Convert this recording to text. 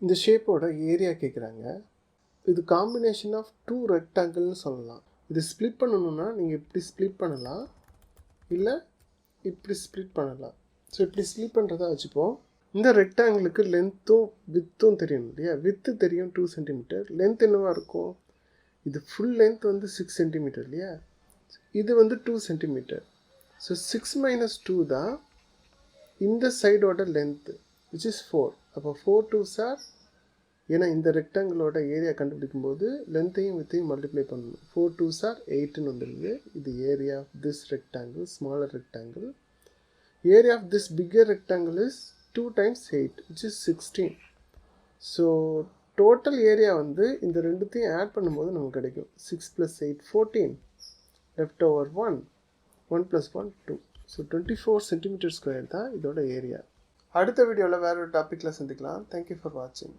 இந்த ஷேப்போட ஏரியா கேட்குறாங்க. இது காம்பினேஷன் ஆஃப் 2 ரெக்டாங்கிள்னு சொல்லலாம். இது ஸ்ப்ளிட் பண்ணணும்னா நீங்கள் இப்படி ஸ்ப்ளிட் பண்ணலாம், இல்லை இப்படி ஸ்ப்ளிட் பண்ணலாம். ஸோ இப்படி ஸ்ப்ளிட் பண்ணுறதா வச்சுப்போம். இந்த ரெக்டாங்கிளுக்கு லென்த்தும் வித்தும் தெரியும் இல்லையா? வித்து தெரியும் 2 சென்டிமீட்டர். லென்த் என்னவாக இருக்கும்? இது ஃபுல் லென்த் வந்து 6 சென்டிமீட்டர் இல்லையா? இது வந்து 2 சென்டிமீட்டர். ஸோ 6 மைனஸ் 2 தான் இந்த சைடோட லென்த்து, விச் இஸ் 4. அப்போ 4 2s are, ஏன்னா இந்த ரெக்டாங்கிளோட ஏரியா கண்டுபிடிக்கும் போது லென்த்தையும் வித்தையும் மல்டிப்ளை பண்ணணும். 4 2s are 8ன்னு வந்துடுது. இது area of this rectangle, smaller rectangle. Area of this bigger rectangle is 2 times 8, which is 16. So total area வந்து இந்த ரெண்டுத்தையும் ஆட் பண்ணும்போது நமக்கு கிடைக்கும் 6 + 8 14, left over 1, 1 + 1 2. So 24 centimetre square தான் இதோட ஏரியா. அடுத்த வீடியோவில் வேற ஒரு டாப்பிக்கில் சந்திக்கலாம். தேங்க்யூ ஃபார் வாட்சிங்.